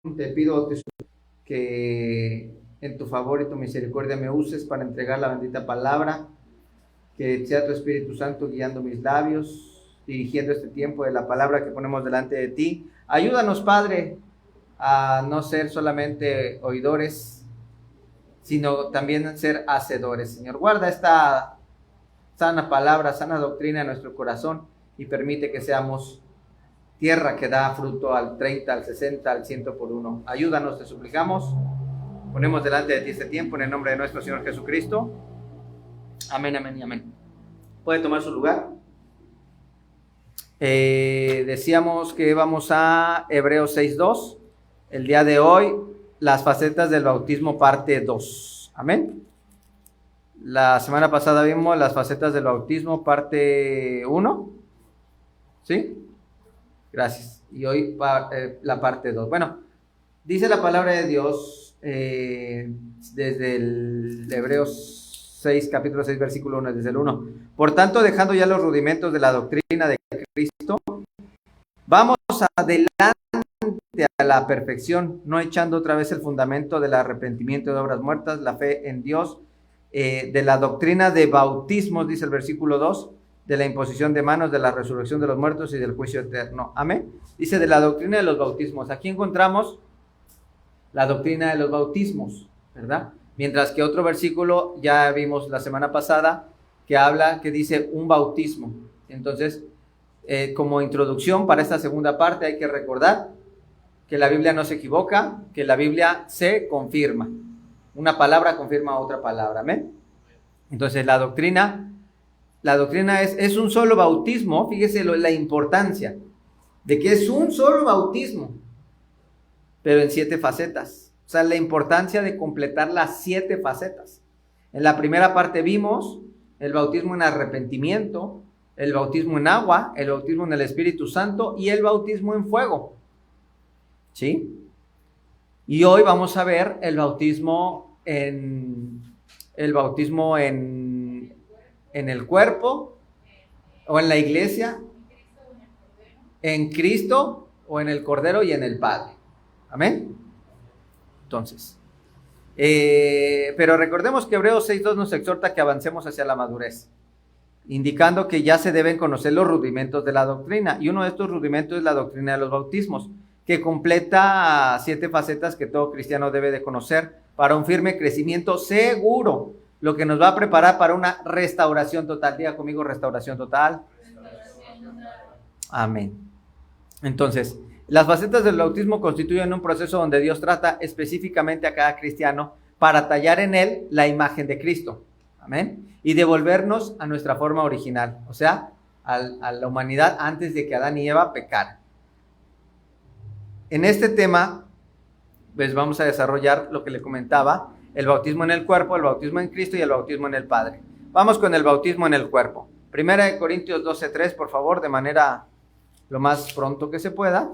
te pido que en tu favor y tu misericordia me uses para entregar la bendita palabra, que sea tu Espíritu Santo guiando mis labios, dirigiendo este tiempo de la palabra que ponemos delante de ti. Ayúdanos, Padre, a no ser solamente oidores, sino también ser hacedores. Señor, guarda esta sana palabra, sana doctrina en nuestro corazón y permite que seamos tierra que da fruto al 30, al 60, al 100 por uno. Ayúdanos, te suplicamos. Ponemos delante de ti este tiempo en el nombre de nuestro Señor Jesucristo. Amén, amén y amén. Puede tomar su lugar. Decíamos que vamos a Hebreos 6:2. El día de hoy, las facetas del bautismo, parte 2. Amén. La semana pasada vimos las facetas del bautismo, parte 1. ¿Sí? Gracias. Y hoy la parte 2. Bueno, dice la palabra de Dios desde el Hebreos 6, capítulo 6, versículo 1, desde el 1. Por tanto, dejando ya los rudimentos de la doctrina de Cristo, vamos adelante a la perfección, no echando otra vez el fundamento del arrepentimiento de obras muertas, la fe en Dios, de la doctrina de bautismos, dice el versículo 2, de la imposición de manos, de la resurrección de los muertos y del juicio eterno. Amén. Dice de la doctrina de los bautismos. Aquí encontramos la doctrina de los bautismos, ¿verdad? Mientras que otro versículo ya vimos la semana pasada que dice un bautismo. Entonces, como introducción para esta segunda parte hay que recordar que la Biblia no se equivoca, que la Biblia se confirma. Una palabra confirma otra palabra. Amén. Entonces, la doctrina es un solo bautismo. Fíjese la importancia de que es un solo bautismo, pero en 7 facetas. O sea, la importancia de completar las 7 facetas. En la primera parte vimos el bautismo en arrepentimiento, el bautismo en agua, el bautismo en el Espíritu Santo y el bautismo en fuego. ¿Sí? Y hoy vamos a ver el bautismo en el cuerpo o en la iglesia, en Cristo o en el Cordero y en el Padre. Amén. Entonces, pero recordemos que Hebreos 6:2 nos exhorta que avancemos hacia la madurez, indicando que ya se deben conocer los rudimentos de la doctrina, y uno de estos rudimentos es la doctrina de los bautismos, que completa 7 facetas que todo cristiano debe de conocer para un firme crecimiento seguro, lo que nos va a preparar para una restauración total. Diga conmigo, restauración total. Amén. Entonces, las facetas del bautismo constituyen un proceso donde Dios trata específicamente a cada cristiano para tallar en él la imagen de Cristo. Amén. Y devolvernos a nuestra forma original, o sea, a la humanidad antes de que Adán y Eva pecaran. En este tema, pues vamos a desarrollar lo que le comentaba, el bautismo en el cuerpo, el bautismo en Cristo y el bautismo en el Padre. Vamos con el bautismo en el cuerpo. Primera de Corintios 12:3, por favor, de manera lo más pronto que se pueda.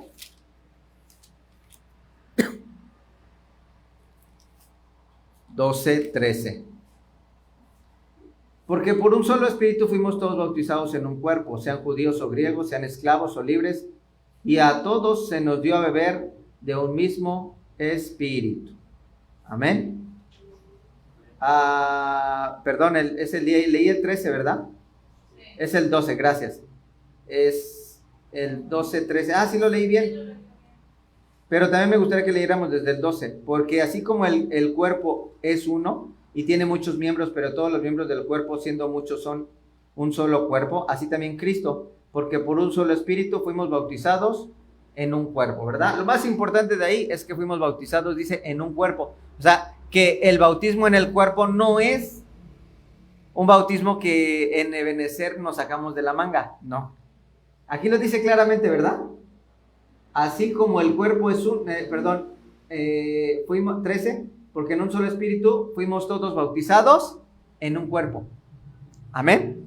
(12:13) Porque por un solo espíritu fuimos todos bautizados en un cuerpo, sean judíos o griegos, sean esclavos o libres, y a todos se nos dio a beber de un mismo espíritu. Amén. Perdón, leí el 13, ¿verdad? Sí. Es el 12, gracias. Es el 12:13. Sí lo leí bien. Pero también me gustaría que leyéramos desde el 12, porque así como el cuerpo es uno y tiene muchos miembros, pero todos los miembros del cuerpo, siendo muchos, son un solo cuerpo, así también Cristo, porque por un solo espíritu fuimos bautizados en un cuerpo, ¿verdad? Lo más importante de ahí es que fuimos bautizados, dice, en un cuerpo. O sea, que el bautismo en el cuerpo no es un bautismo que en Ebenezer nos sacamos de la manga, no. Aquí lo dice claramente, ¿verdad? Así como el cuerpo es fuimos 13, porque en un solo espíritu fuimos todos bautizados en un cuerpo. Amén.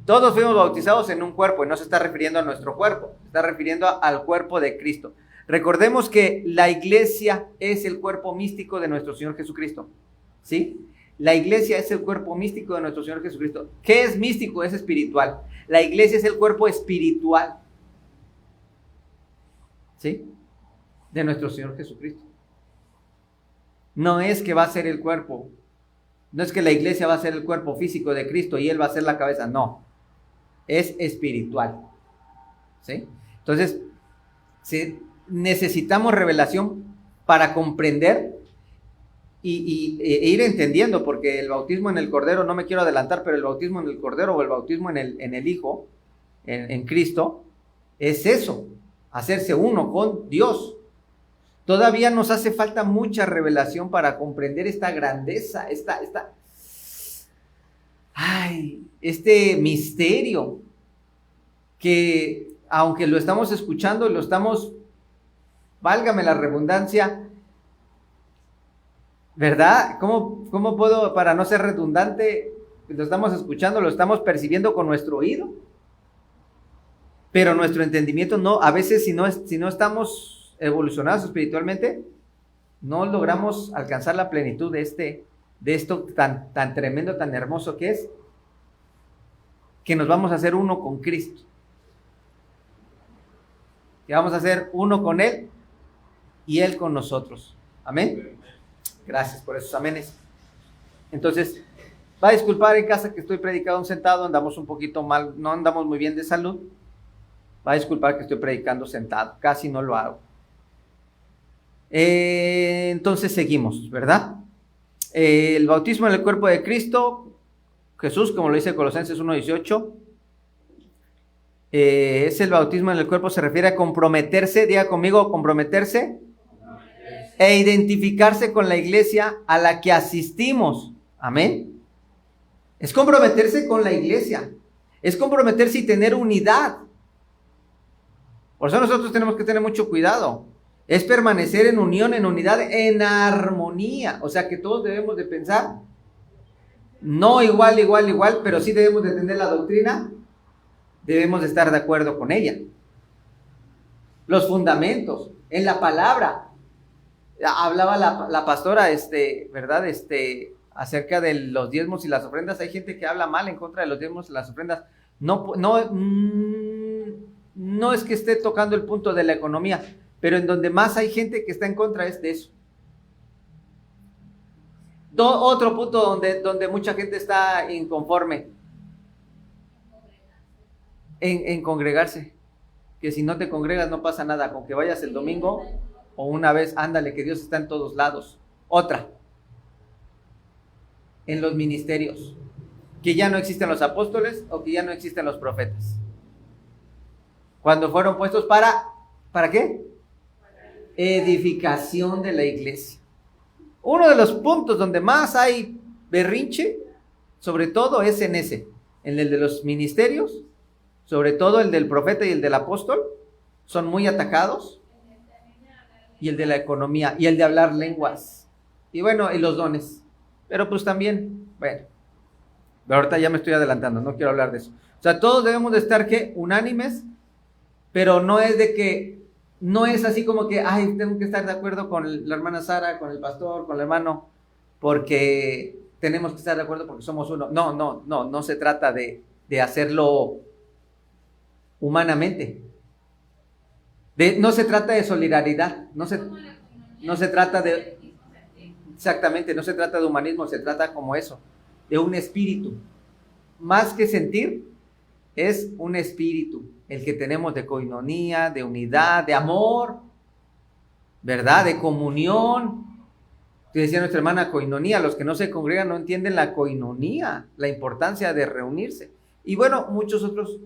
Todos fuimos bautizados en un cuerpo, y no se está refiriendo a nuestro cuerpo, se está refiriendo al cuerpo de Cristo. Recordemos que la iglesia es el cuerpo místico de nuestro Señor Jesucristo, ¿sí? La iglesia es el cuerpo místico de nuestro Señor Jesucristo. ¿Qué es místico? Es espiritual. La iglesia es el cuerpo espiritual, ¿sí? de nuestro Señor Jesucristo. No es que va a ser el cuerpo, no es que la iglesia va a ser el cuerpo físico de Cristo y Él va a ser la cabeza, no, es espiritual, ¿sí? Entonces, sí, necesitamos revelación para comprender e ir entendiendo, porque el bautismo en el Cordero, no me quiero adelantar, pero el bautismo en el Cordero o el bautismo en el Hijo, en Cristo, es eso, hacerse uno con Dios. Todavía nos hace falta mucha revelación para comprender esta grandeza, este misterio que, aunque lo estamos escuchando, lo estamos, válgame la redundancia, ¿verdad? ¿Cómo puedo, para no ser redundante, lo estamos escuchando, lo estamos percibiendo con nuestro oído? Pero nuestro entendimiento no, a veces si no estamos evolucionados espiritualmente, no logramos alcanzar la plenitud de esto tan tremendo, tan hermoso que es, que nos vamos a hacer uno con Cristo, que vamos a hacer uno con Él y Él con nosotros. Amén. Gracias por esos amenes. Entonces, va a disculpar en casa que estoy predicando sentado, andamos un poquito mal, no andamos muy bien de salud. Va a disculpar que estoy predicando sentado, casi no lo hago. Entonces seguimos, ¿verdad? El bautismo en el cuerpo de Cristo, Jesús, como lo dice Colosenses 1:18, es el bautismo en el cuerpo, se refiere a comprometerse, diga conmigo, comprometerse, e identificarse con la iglesia a la que asistimos. Amén. Es comprometerse con la iglesia, es comprometerse y tener unidad. Por eso nosotros tenemos que tener mucho cuidado. Es permanecer en unión, en unidad, en armonía. O sea que todos debemos de pensar, no igual, pero sí debemos de tener la doctrina, debemos de estar de acuerdo con ella. Los fundamentos, en la palabra. Hablaba la pastora, ¿verdad? Acerca de los diezmos y las ofrendas. Hay gente que habla mal en contra de los diezmos y las ofrendas. No es que esté tocando el punto de la economía, pero en donde más hay gente que está en contra es de eso. Otro punto donde mucha gente está inconforme, en congregarse, que si no te congregas no pasa nada, con que vayas el domingo o una vez, ándale, que Dios está en todos lados. Otra, en los ministerios, que ya no existen los apóstoles o que ya no existen los profetas, cuando fueron puestos ¿para qué? Edificación de la iglesia. Uno de los puntos donde más hay berrinche, sobre todo es en el de los ministerios, sobre todo el del profeta y el del apóstol, son muy atacados, y el de la economía, y el de hablar lenguas, y bueno, y los dones, pero pues también, bueno, pero ahorita ya me estoy adelantando, no quiero hablar de eso. O sea, todos debemos de estar, ¿qué? Unánimes, pero no es así como que, tengo que estar de acuerdo con la hermana Sara, con el pastor, con el hermano, porque tenemos que estar de acuerdo porque somos uno. No se trata de hacerlo humanamente. No se trata de solidaridad, no se trata de, exactamente, no se trata de humanismo, se trata como eso, de un espíritu. Más que sentir, es un espíritu, el que tenemos de coinonía, de unidad, de amor, ¿verdad? De comunión. Te decía nuestra hermana, coinonía, los que no se congregan no entienden la coinonía, la importancia de reunirse. Y bueno, muchos otros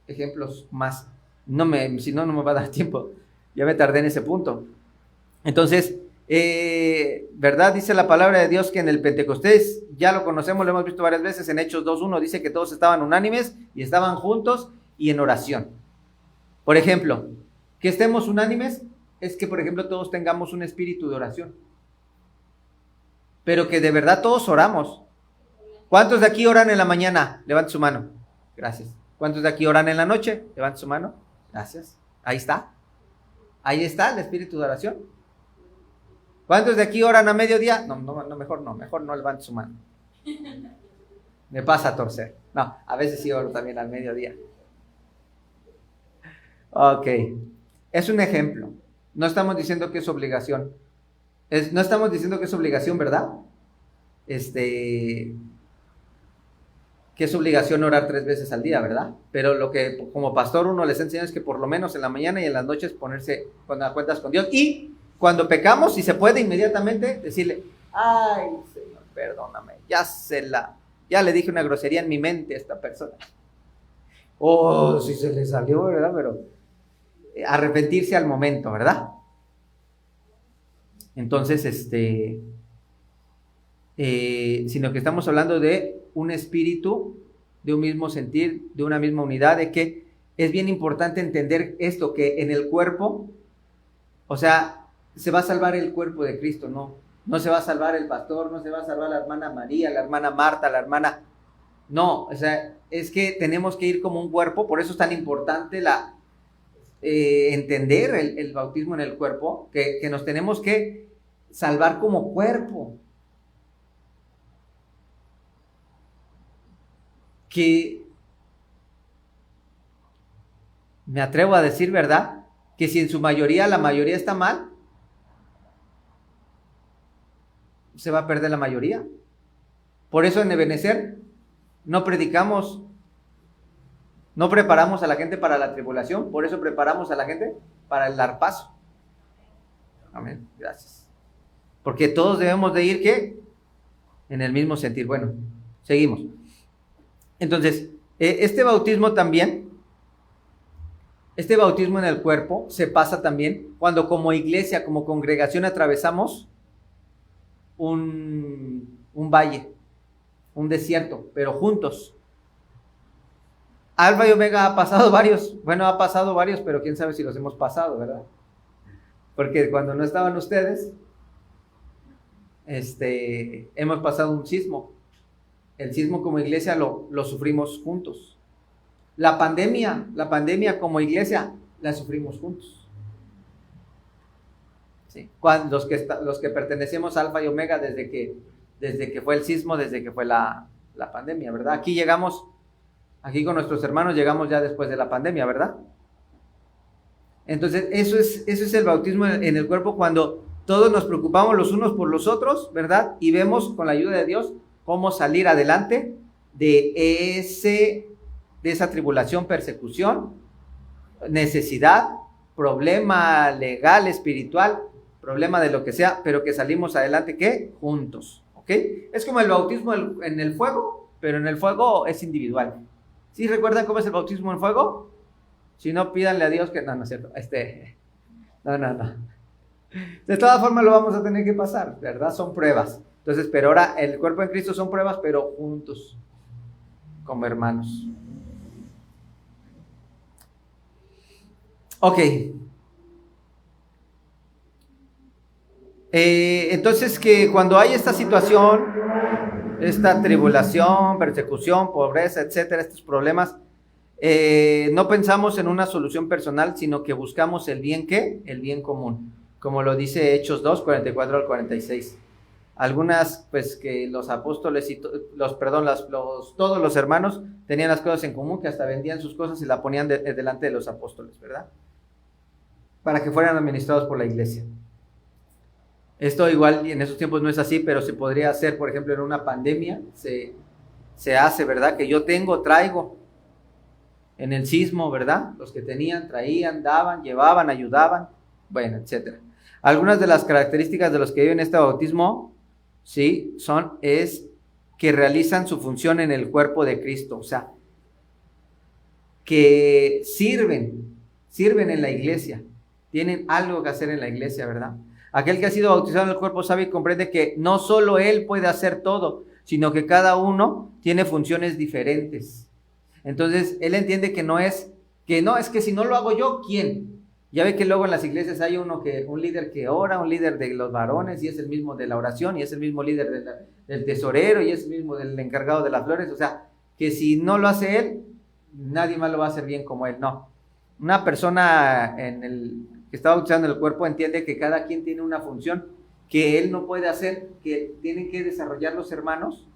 ejemplos más. Si no me va a dar tiempo, ya me tardé en ese punto. Entonces, ¿verdad? Dice la palabra de Dios que en el Pentecostés, ya lo conocemos, lo hemos visto varias veces, en Hechos 2:1 dice que todos estaban unánimes y estaban juntos y en oración. Por ejemplo, que estemos unánimes es que, por ejemplo, todos tengamos un espíritu de oración, pero que de verdad todos oramos. ¿Cuántos de aquí oran en la mañana? Levante su mano. Gracias. ¿Cuántos de aquí oran en la noche? Levante su mano. Gracias. Ahí está el espíritu de oración. ¿Cuántos de aquí oran a mediodía? Mejor no levante su mano. Me pasa a torcer. No, a veces sí oro también al mediodía. Ok, es un ejemplo, No estamos diciendo que es obligación. No estamos diciendo que es obligación, ¿verdad? Que es obligación orar 3 veces al día, ¿verdad? Pero lo que como pastor uno les enseña es que por lo menos en la mañana y en las noches ponerse con las cuentas con Dios. Y cuando pecamos, si se puede inmediatamente decirle, ay, Señor, perdóname, ya le dije una grosería en mi mente a esta persona. Oh, si se le salió, ¿verdad? Pero arrepentirse al momento, ¿verdad? Entonces, sino que estamos hablando de un espíritu, de un mismo sentir, de una misma unidad, de que es bien importante entender esto, que en el cuerpo, o sea, se va a salvar el cuerpo de Cristo, no se va a salvar el pastor, no se va a salvar la hermana María, la hermana Marta, la hermana, no, o sea, es que tenemos que ir como un cuerpo, por eso es tan importante entender el bautismo en el cuerpo, que nos tenemos que salvar como cuerpo. Que me atrevo a decir, ¿verdad? Que si en su mayoría, la mayoría está mal, se va a perder la mayoría. Por eso en Ebenezer no predicamos, no preparamos a la gente para la tribulación, por eso preparamos a la gente para el arpazo. Amén, gracias. Porque todos debemos de ir, ¿qué? En el mismo sentir. Bueno, seguimos. Entonces, este bautismo también, este bautismo en el cuerpo se pasa también cuando como iglesia, como congregación atravesamos un valle, un desierto, pero juntos. Alfa y Omega ha pasado varios, pero quién sabe si los hemos pasado, ¿verdad? Porque cuando no estaban ustedes, hemos pasado un sismo. El sismo como iglesia lo sufrimos juntos. La pandemia como iglesia la sufrimos juntos. ¿Sí? Los que pertenecemos a Alfa y Omega desde que fue el sismo, desde que fue la pandemia, ¿verdad? Aquí con nuestros hermanos llegamos ya después de la pandemia, ¿verdad? Entonces, eso es el bautismo en el cuerpo, cuando todos nos preocupamos los unos por los otros, ¿verdad? Y vemos con la ayuda de Dios cómo salir adelante de esa tribulación, persecución, necesidad, problema legal, espiritual, problema de lo que sea, pero que salimos adelante, ¿qué? Juntos, ¿ok? Es como el bautismo en el fuego, pero en el fuego es individual. ¿Sí recuerdan cómo es el bautismo en fuego? Si no, pídanle a Dios que... No, no es cierto. No. De todas formas lo vamos a tener que pasar, ¿verdad? Son pruebas. Entonces, pero ahora el cuerpo en Cristo son pruebas, pero juntos, como hermanos. Ok. Entonces, que cuando hay esta situación, esta tribulación, persecución, pobreza, etcétera, estos problemas, no pensamos en una solución personal, sino que buscamos el bien, ¿qué? El bien común, como lo dice Hechos 2, 44 al 46. Algunas, pues, que los apóstoles y todos los hermanos tenían las cosas en común, que hasta vendían sus cosas y la ponían delante de los apóstoles, ¿verdad? Para que fueran administrados por la iglesia. Esto igual en esos tiempos no es así, pero se podría hacer, por ejemplo, en una pandemia, se hace, ¿verdad? Que yo traigo. En el sismo, ¿verdad? Los que tenían, traían, daban, llevaban, ayudaban, bueno, etcétera. Algunas de las características de los que viven este bautismo, sí, es que realizan su función en el cuerpo de Cristo, o sea, que sirven en la iglesia, tienen algo que hacer en la iglesia, ¿verdad? Aquel que ha sido bautizado en el cuerpo sabe y comprende que no solo él puede hacer todo, sino que cada uno tiene funciones diferentes. Entonces, él entiende que es que si no lo hago yo, ¿quién? Ya ve que luego en las iglesias hay un líder que ora, un líder de los varones, y es el mismo de la oración, y es el mismo líder del tesorero, y es el mismo del encargado de las flores. O sea, que si no lo hace él, nadie más lo va a hacer bien como él. No. Una persona que está bautizando en el cuerpo entiende que cada quien tiene una función que él no puede hacer, que tienen que desarrollar los hermanos,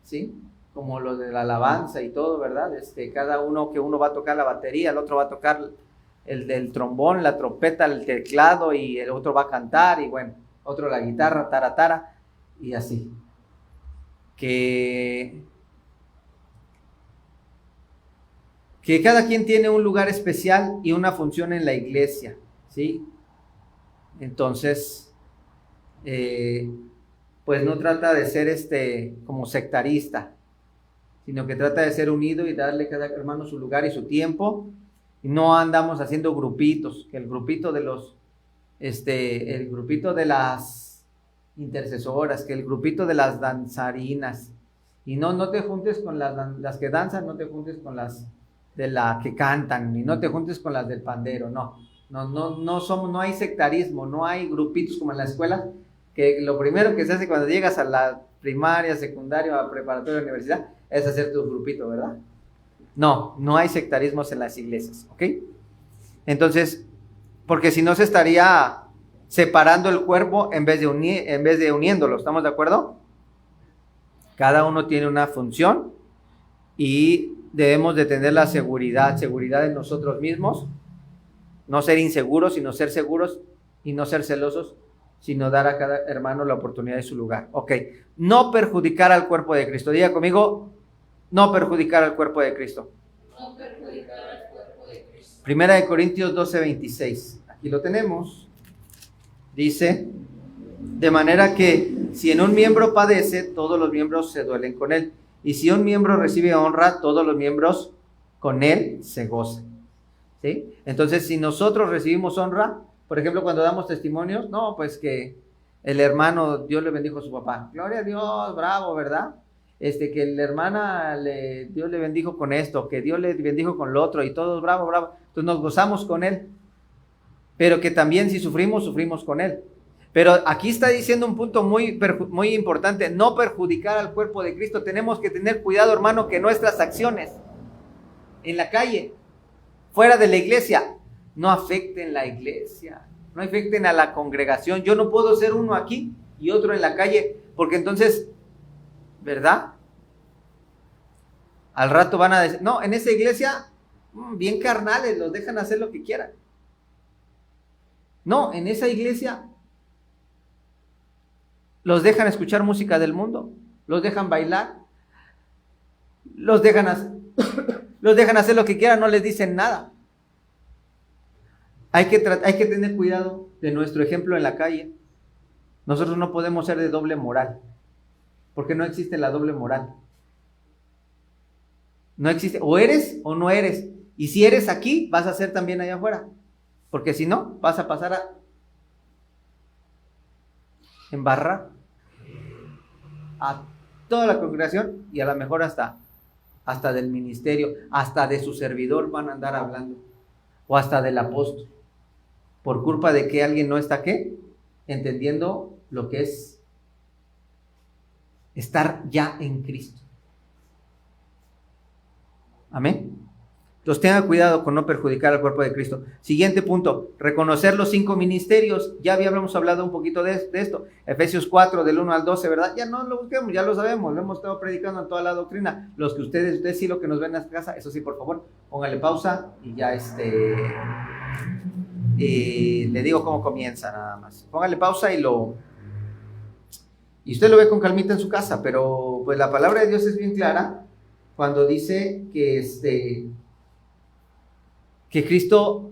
¿sí? Como lo de la alabanza y todo, ¿verdad? Cada uno, que uno va a tocar la batería, el otro va a tocar el del trombón, la trompeta, el teclado, y el otro va a cantar, y bueno, otro la guitarra, tara, y así. Que cada quien tiene un lugar especial y una función en la iglesia, ¿sí? Entonces, pues no trata de ser como sectarista, sino que trata de ser unido y darle a cada hermano su lugar y su tiempo, y no andamos haciendo grupitos, que el grupito de las intercesoras, que el grupito de las danzarinas, y no te juntes con las que danzan, no te juntes con las de la que cantan, y no te juntes con las del pandero, no hay sectarismo, no hay grupitos como en la escuela, que lo primero que se hace cuando llegas a la primaria, secundaria, preparatoria, universidad, es hacer tu grupito, ¿verdad? No hay sectarismos en las iglesias, ¿ok? Entonces, porque si no se estaría separando el cuerpo en vez de uniéndolo, ¿estamos de acuerdo? Cada uno tiene una función y debemos de tener la seguridad en nosotros mismos, no ser inseguros, sino ser seguros, y no ser celosos, sino dar a cada hermano la oportunidad de su lugar. Ok, no perjudicar al cuerpo de Cristo. Diga conmigo, no perjudicar al cuerpo de Cristo. No perjudicar al cuerpo de Cristo. Primera de Corintios 12:26. Aquí lo tenemos. Dice, de manera que si en un miembro padece, todos los miembros se duelen con él. Y si un miembro recibe honra, todos los miembros con él se gozan. ¿Sí? Entonces, si nosotros recibimos honra, por ejemplo, cuando damos testimonios, no, pues que el hermano, Dios le bendijo a su papá. Gloria a Dios, bravo, ¿verdad? Que la hermana, Dios le bendijo con esto, que Dios le bendijo con lo otro, y todos, bravo, bravo. Entonces nos gozamos con él. Pero que también si sufrimos con él. Pero aquí está diciendo un punto muy importante, no perjudicar al cuerpo de Cristo. Tenemos que tener cuidado, hermano, que nuestras acciones en la calle, fuera de la iglesia, no afecten la iglesia, no afecten a la congregación. Yo no puedo ser uno aquí y otro en la calle, porque entonces, ¿verdad? Al rato van a decir, no, en esa iglesia, bien carnales, los dejan hacer lo que quieran. No, en esa iglesia los dejan escuchar música del mundo, los dejan bailar, los dejan hacer lo que quieran, no les dicen nada. Hay que tener cuidado de nuestro ejemplo en la calle. Nosotros no podemos ser de doble moral, porque no existe la doble moral. No existe, o eres o no eres. Y si eres aquí, vas a ser también allá afuera, porque si no, vas a pasar a embarrar a toda la congregación, y a lo mejor hasta del ministerio, hasta de su servidor van a andar hablando, o hasta del apóstol, por culpa de que alguien no está ¿qué? Entendiendo lo que es estar ya en Cristo. Amén. Entonces tenga cuidado con no perjudicar al cuerpo de Cristo. Siguiente punto, reconocer los 5 ministerios. Ya habíamos hablado un poquito de esto. Efesios 4, del 1 al 12, ¿verdad? Ya no lo busquemos, ya lo sabemos, lo hemos estado predicando en toda la doctrina. Los que ustedes sí, lo que nos ven en casa, eso sí, por favor, póngale pausa y ya le digo cómo comienza nada más. Póngale pausa y usted lo ve con calmita en su casa, pero pues la palabra de Dios es bien clara cuando dice que Cristo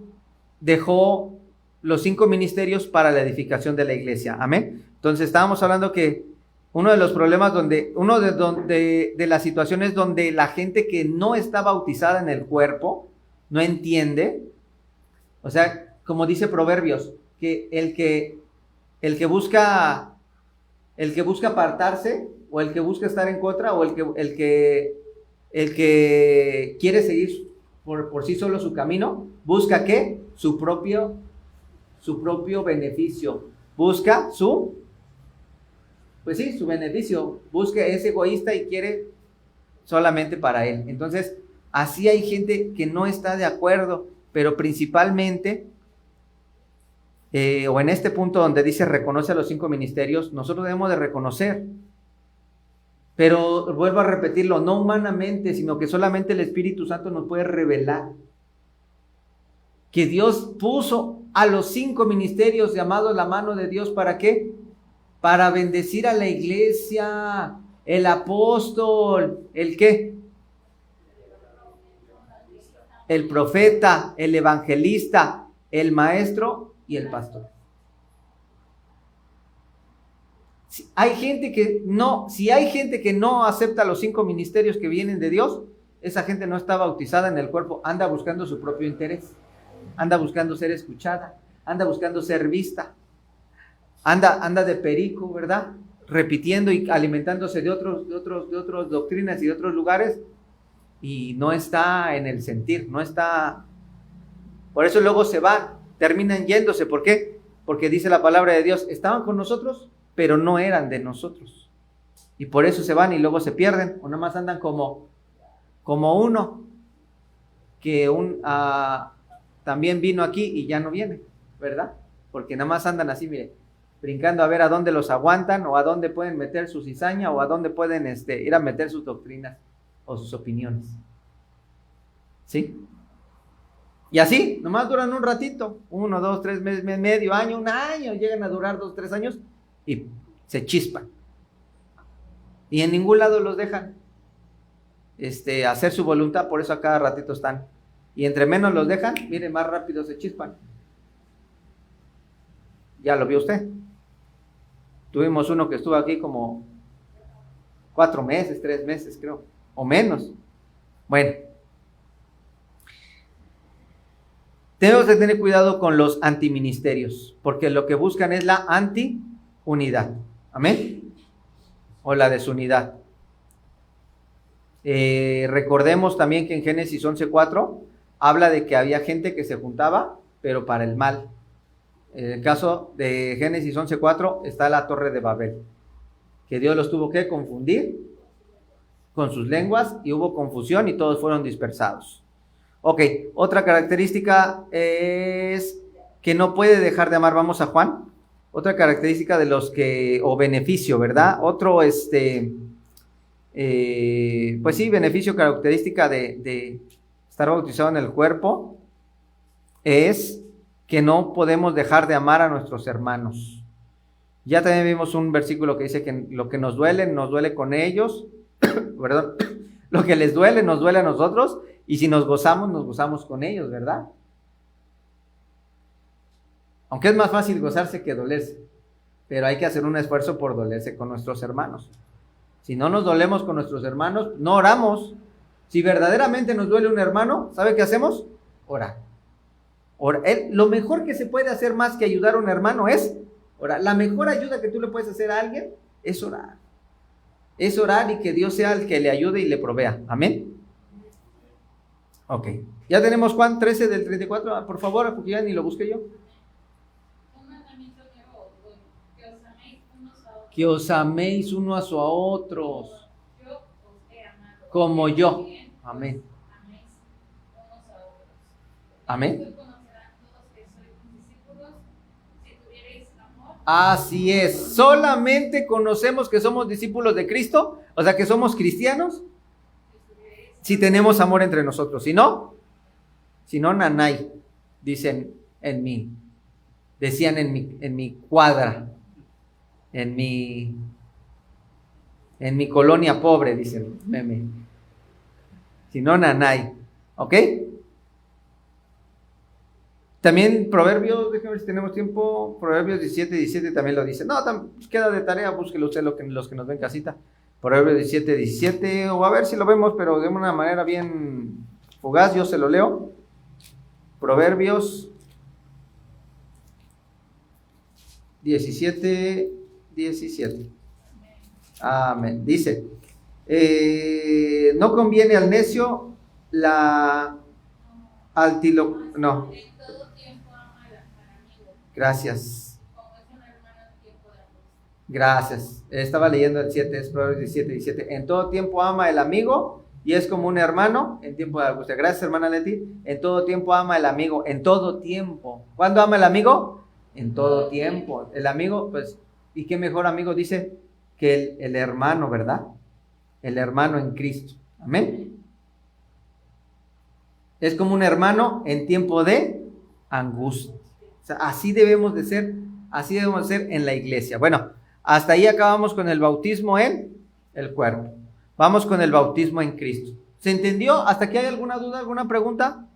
dejó los 5 ministerios para la edificación de la iglesia. Amén. Entonces estábamos hablando que uno de los problemas de las situaciones donde la gente que no está bautizada en el cuerpo no entiende, o sea, como dice Proverbios, que el que busca apartarse, o el que busca estar en contra, o el que quiere seguir por sí solo su camino, busca ¿qué? Su propio beneficio. Busca su beneficio. Es egoísta y quiere solamente para él. Entonces, así hay gente que no está de acuerdo, pero principalmente, o en este punto donde dice reconoce a los 5 ministerios, nosotros debemos de reconocer. Pero vuelvo a repetirlo, no humanamente, sino que solamente el Espíritu Santo nos puede revelar que Dios puso a los 5 ministerios llamados la mano de Dios, ¿para qué? Para bendecir a la iglesia. El apóstol, ¿el qué? El profeta, el evangelista, el maestro y el pastor. Si hay gente que no acepta los 5 ministerios que vienen de Dios, esa gente no está bautizada en el cuerpo, anda buscando su propio interés, anda buscando ser escuchada, anda buscando ser vista, anda de perico, ¿verdad? Repitiendo y alimentándose de otras doctrinas y de otros lugares, y no está en el sentir, no está. Por eso luego se van, terminan yéndose. ¿Por qué? Porque dice la palabra de Dios, estaban con nosotros, pero no eran de nosotros, y por eso se van y luego se pierden, o nada más andan como uno que también vino aquí y ya no viene, ¿verdad? Porque nada más andan así, mire, brincando a ver a dónde los aguantan, o a dónde pueden meter su cizaña, o a dónde pueden ir a meter sus doctrinas o sus opiniones. ¿Sí? Y así, nomás duran un ratito, 1, 2, 3 meses, medio año, un año, llegan a durar 2, 3 años y se chispan. Y en ningún lado los dejan hacer su voluntad, por eso a cada ratito están. Y entre menos los dejan, mire, más rápido se chispan. Ya lo vio usted. Tuvimos uno que estuvo aquí como 4 meses, 3 meses creo, o menos. Bueno, tenemos que tener cuidado con los antiministerios, porque lo que buscan es la antiunidad. Amén. O la desunidad. Recordemos también que en Génesis 11:4 habla de que había gente que se juntaba, pero para el mal. En el caso de Génesis 11:4 está la Torre de Babel, que Dios los tuvo que confundir con sus lenguas, y hubo confusión y todos fueron dispersados. Ok, otra característica es que no puede dejar de amar. Vamos a Juan. Otra característica de los que, o beneficio, ¿verdad? Otro, pues sí, beneficio, característica de estar bautizado en el cuerpo, es que no podemos dejar de amar a nuestros hermanos. Ya también vimos un versículo que dice que lo que nos duele con ellos, perdón, lo que les duele, nos duele a nosotros, y si nos gozamos con ellos, ¿verdad? Aunque es más fácil gozarse que dolerse, pero hay que hacer un esfuerzo por dolerse con nuestros hermanos. Si no nos dolemos con nuestros hermanos, no oramos. Si verdaderamente nos duele un hermano, ¿sabe qué hacemos? Orar. Lo mejor que se puede hacer más que ayudar a un hermano es orar. La mejor ayuda que tú le puedes hacer a alguien es orar. Es orar y que Dios sea el que le ayude y le provea. Amén. Ok. Ya tenemos Juan 13 del 34. Por favor, porque ya ni lo busqué yo. Que os améis unos a otros. Como yo. Amén. Amén. Así es. Solamente conocemos que somos discípulos de Cristo, o sea que somos cristianos, si tenemos amor entre nosotros. Si no, nanay, dicen en mí. Decían en mi cuadra, en mi colonia pobre, dicen, meme. Si no, nanay. ¿Ok? También Proverbios, déjenme ver si tenemos tiempo, Proverbios 17 también lo dice. No, queda de tarea, búsquelo usted los que nos ven casita. Proverbios 17, o a ver si lo vemos, pero de una manera bien fugaz, yo se lo leo. Proverbios 17. Amén. Dice, no conviene al necio no. Gracias. Estaba leyendo el 7, es Proverbios 17. En todo tiempo ama el amigo y es como un hermano en tiempo de angustia. Gracias, hermana Leti. En todo tiempo ama el amigo, en todo tiempo. ¿Cuándo ama el amigo? En todo tiempo. El amigo, pues, ¿y qué mejor amigo dice que el hermano, verdad? El hermano en Cristo. Amén. Es como un hermano en tiempo de angustia. O sea, así debemos de ser en la iglesia. Bueno, hasta ahí acabamos con el bautismo en el cuerpo. Vamos con el bautismo en Cristo. ¿Se entendió? ¿Hasta aquí hay alguna duda, alguna pregunta?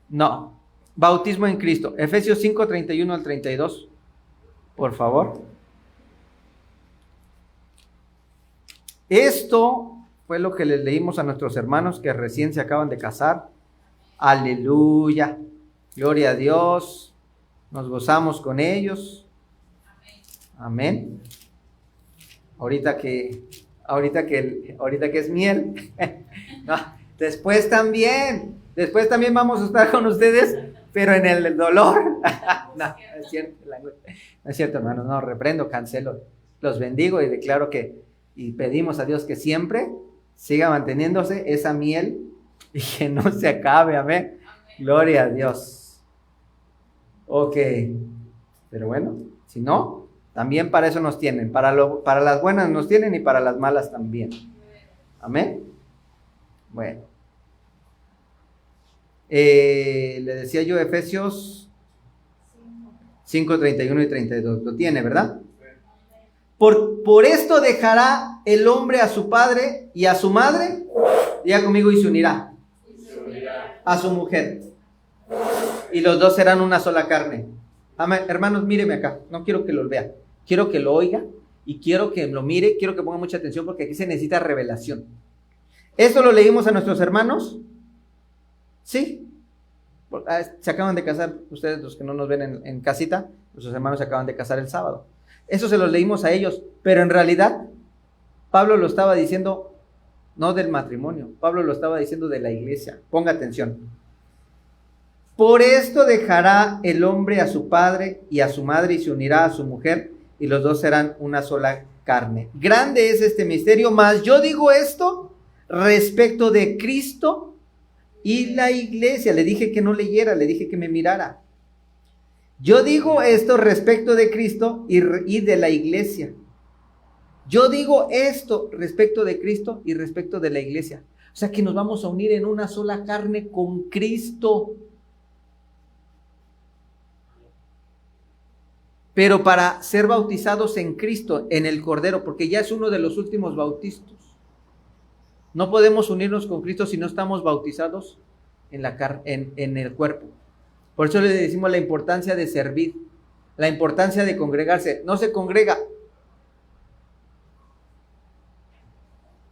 No. Bautismo en Cristo. Efesios 5, 31 al 32. Por favor. Esto fue lo que les leímos a nuestros hermanos que recién se acaban de casar. Aleluya. Gloria a Dios. Nos gozamos con ellos. Amén. Ahorita que es miel. No, después también vamos a estar con ustedes, pero en el dolor. No es cierto, hermanos, no, reprendo, cancelo, los bendigo y declaro y pedimos a Dios que siempre siga manteniéndose esa miel y que no se acabe, amén. Gloria a Dios. Ok, pero bueno, si no, también para eso nos tienen, para las buenas nos tienen y para las malas también. Amén. Bueno. Le decía yo Efesios 5, 31 y 32. Lo tiene, ¿verdad? Por esto dejará el hombre a su padre y a su madre, diga conmigo, y se unirá a su mujer. Y los dos serán una sola carne. Amén. Hermanos, míreme acá. No quiero que lo vea. Quiero que lo oiga y quiero que lo mire. Quiero que ponga mucha atención porque aquí se necesita revelación. ¿Esto lo leímos a nuestros hermanos? Sí. Se acaban de casar, ustedes los que no nos ven en casita, nuestros hermanos se acaban de casar el sábado. Eso se los leímos a ellos, pero en realidad Pablo lo estaba diciendo no del matrimonio, Pablo lo estaba diciendo de la iglesia. Ponga atención. Por esto dejará el hombre a su padre y a su madre y se unirá a su mujer y los dos serán una sola carne. Grande es este misterio, mas yo digo esto respecto de Cristo y la iglesia. Le dije que no leyera, le dije que me mirara. Yo digo esto respecto de Cristo y de la iglesia. Yo digo esto respecto de Cristo y respecto de la iglesia. O sea que nos vamos a unir en una sola carne con Cristo. Pero para ser bautizados en Cristo, en el Cordero, porque ya es uno de los últimos bautismos. No podemos unirnos con Cristo si no estamos bautizados en el cuerpo. Por eso le decimos la importancia de servir, la importancia de congregarse. No se congrega.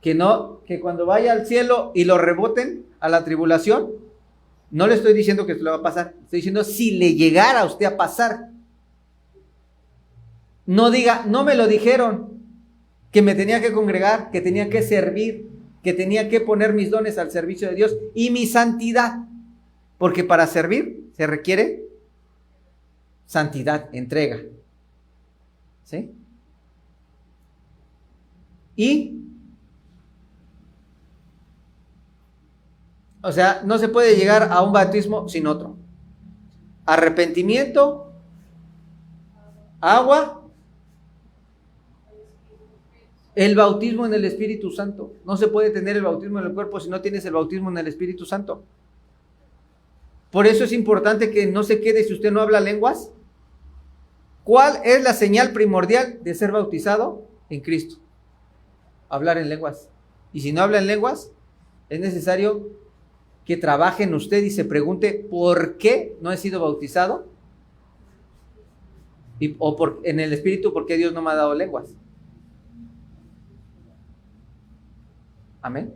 Que cuando vaya al cielo y lo reboten a la tribulación, no le estoy diciendo que esto le va a pasar, estoy diciendo si le llegara a usted a pasar. No diga, no me lo dijeron, que me tenía que congregar, que tenía que servir, que tenía que poner mis dones al servicio de Dios y mi santidad. Porque para servir se requiere santidad, entrega. ¿Sí? O sea, no se puede llegar a un bautismo sin otro. Arrepentimiento, agua, el bautismo en el Espíritu Santo. No se puede tener el bautismo en el cuerpo si no tienes el bautismo en el Espíritu Santo. Por eso es importante que no se quede si usted no habla lenguas. ¿Cuál es la señal primordial de ser bautizado en Cristo? Hablar en lenguas. Y si no habla en lenguas, es necesario que trabaje en usted y se pregunte ¿por qué no he sido bautizado? En el Espíritu, ¿por qué Dios no me ha dado lenguas? Amén.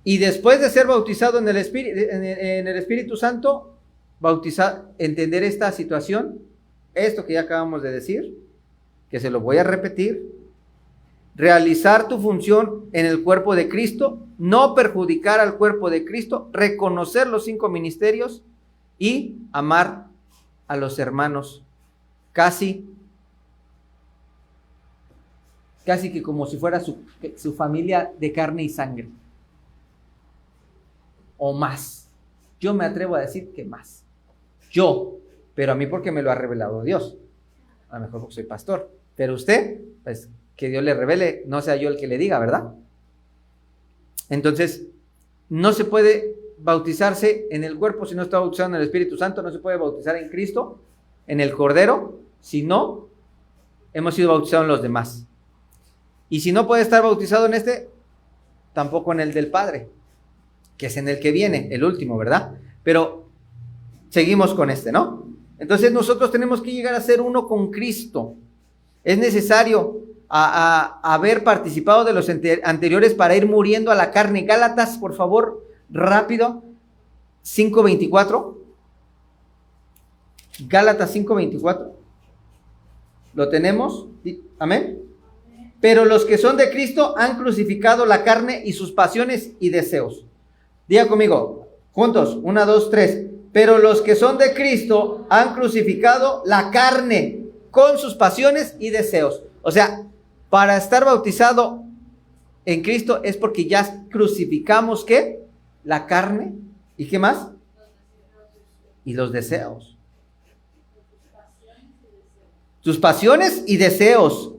Y después de ser bautizado en el Espíritu Santo, entender esta situación, esto que ya acabamos de decir, que se lo voy a repetir, realizar tu función en el cuerpo de Cristo, no perjudicar al cuerpo de Cristo, reconocer los 5 ministerios y amar a los hermanos casi que como si fuera su familia de carne y sangre. O más. Yo me atrevo a decir que más. Pero a mí porque me lo ha revelado Dios. A lo mejor porque soy pastor. Pero usted, pues que Dios le revele, no sea yo el que le diga, ¿verdad? Entonces, no se puede bautizarse en el cuerpo si no está bautizado en el Espíritu Santo, no se puede bautizar en Cristo, en el Cordero, si no hemos sido bautizados en los demás. Y si no puede estar bautizado en este, tampoco en el del Padre, que es en el que viene, el último, ¿verdad? Pero seguimos con este, ¿no? Entonces nosotros tenemos que llegar a ser uno con Cristo. Es necesario haber participado de los anteriores para ir muriendo a la carne. Gálatas, por favor, rápido, 5:24. Gálatas 5:24. ¿Lo tenemos? Amén. Pero los que son de Cristo han crucificado la carne y sus pasiones y deseos. Diga conmigo, juntos, 1, 2, 3. Pero los que son de Cristo han crucificado la carne con sus pasiones y deseos. O sea, para estar bautizado en Cristo es porque ya crucificamos, ¿qué? La carne. ¿Y qué más? Y los deseos. Sus pasiones y deseos.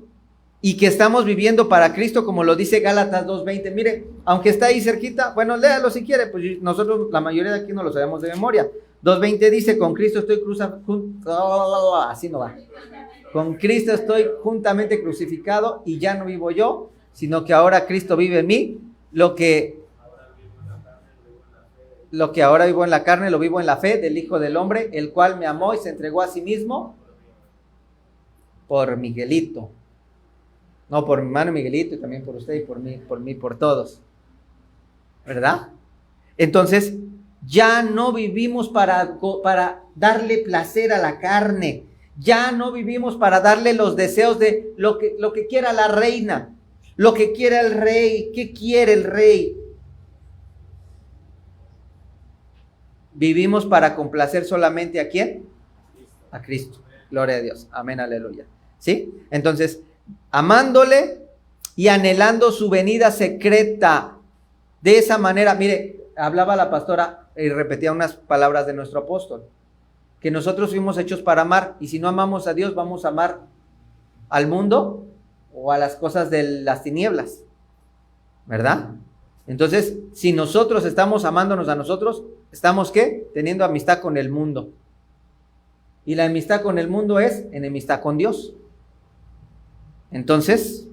Y que estamos viviendo para Cristo, como lo dice Gálatas 2:20. Mire, aunque está ahí cerquita, bueno, léalo si quiere, pues nosotros, la mayoría de aquí no lo sabemos de memoria. 2:20 dice, con Cristo estoy así no va. Con Cristo estoy juntamente crucificado y ya no vivo yo, sino que ahora Cristo vive en mí. Lo que ahora vivo en la carne, lo vivo en la fe del Hijo del Hombre, el cual me amó y se entregó a sí mismo por Miguelito. No, por mi hermano Miguelito y también por usted y por mí, por todos. ¿Verdad? Entonces, ya no vivimos para darle placer a la carne. Ya no vivimos para darle los deseos de lo que quiera la reina, lo que quiera el rey. ¿Qué quiere el rey? Vivimos para complacer solamente ¿a quién? A Cristo. Gloria a Dios. Amén, aleluya. ¿Sí? Entonces, amándole y anhelando su venida secreta. De esa manera, mire, hablaba la pastora y repetía unas palabras de nuestro apóstol, que nosotros fuimos hechos para amar, y si no amamos a Dios, vamos a amar al mundo o a las cosas de las tinieblas, ¿verdad? Entonces, si nosotros estamos amándonos a nosotros, ¿estamos qué? Teniendo amistad con el mundo. Y la amistad con el mundo es enemistad con Dios. Entonces,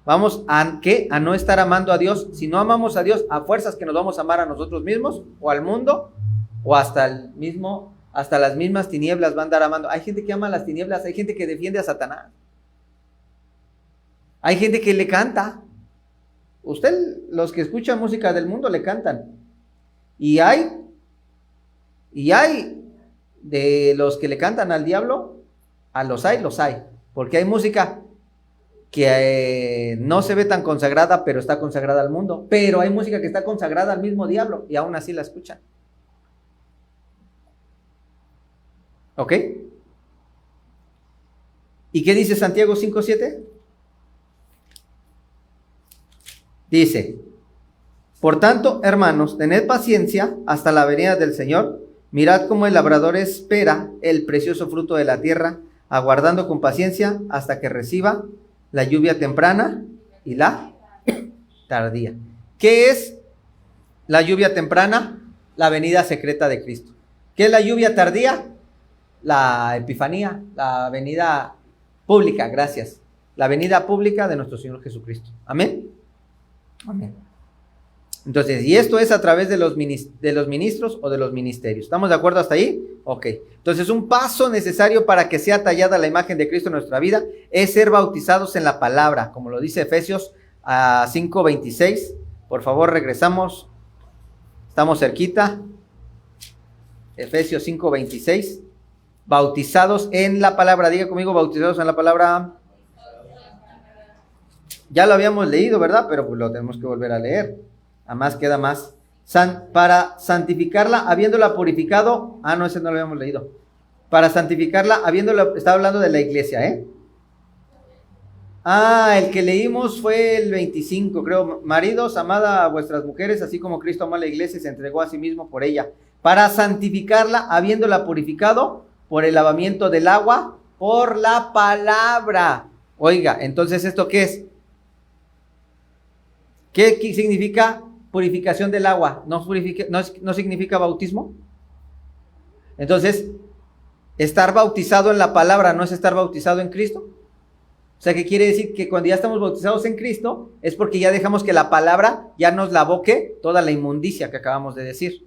vamos a ¿qué? A no estar amando a Dios. Si no amamos a Dios, a fuerzas que nos vamos a amar a nosotros mismos o al mundo, o hasta las mismas tinieblas van a andar amando. Hay gente que ama las tinieblas, hay gente que defiende a Satanás. Hay gente que le canta. Usted, los que escuchan música del mundo le cantan. Y hay de los que le cantan al diablo, los hay. Porque hay música que no se ve tan consagrada, pero está consagrada al mundo. Pero hay música que está consagrada al mismo diablo y aún así la escuchan. ¿Ok? ¿Y qué dice Santiago 5:7? Dice, por tanto, hermanos, tened paciencia hasta la venida del Señor. Mirad cómo el labrador espera el precioso fruto de la tierra, aguardando con paciencia hasta que reciba la lluvia temprana y la tardía. ¿Qué es la lluvia temprana? La venida secreta de Cristo. ¿Qué es la lluvia tardía? La epifanía, la venida pública, gracias. La venida pública de nuestro Señor Jesucristo. Amén. Amén. Entonces, y esto es a través de los ministros o de los ministerios. ¿Estamos de acuerdo hasta ahí? Ok. Entonces, un paso necesario para que sea tallada la imagen de Cristo en nuestra vida es ser bautizados en la palabra, como lo dice Efesios 5:26. Por favor, regresamos. Estamos cerquita. Efesios 5:26. Bautizados en la palabra. Diga conmigo, bautizados en la palabra. Ya lo habíamos leído, ¿verdad? Pero pues lo tenemos que volver a leer. Además queda más. Para santificarla, habiéndola purificado. No, ese no lo habíamos leído. Para santificarla, está hablando de la iglesia, ¿eh? El que leímos fue el 25, creo. Maridos, amad a vuestras mujeres, así como Cristo amó a la iglesia y se entregó a sí mismo por ella. Para santificarla, habiéndola purificado por el lavamiento del agua, por la palabra. Oiga, entonces, ¿esto qué es? ¿Qué significa purificación del agua no significa bautismo? Entonces, estar bautizado en la palabra no es estar bautizado en Cristo. O sea, ¿qué quiere decir? Que cuando ya estamos bautizados en Cristo es porque ya dejamos que la palabra ya nos lavoque toda la inmundicia que acabamos de decir.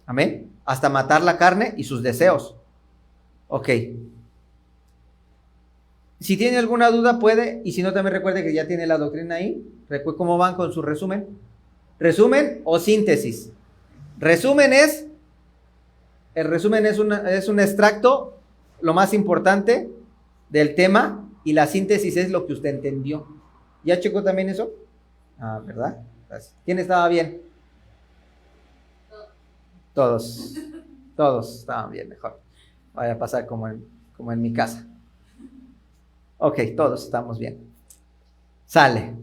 Amén. Hasta matar la carne y sus deseos. Ok. Si tiene alguna duda puede, y si no también recuerde que ya tiene la doctrina ahí. Recuerde cómo van con su resumen. ¿Resumen o síntesis? El resumen es un extracto, lo más importante del tema, y la síntesis es lo que usted entendió. ¿Ya checó también eso? Ah, ¿verdad? Gracias. ¿Quién estaba bien? Todos estaban bien, mejor. Vaya a pasar como en mi casa. Ok, todos estamos bien. Sale.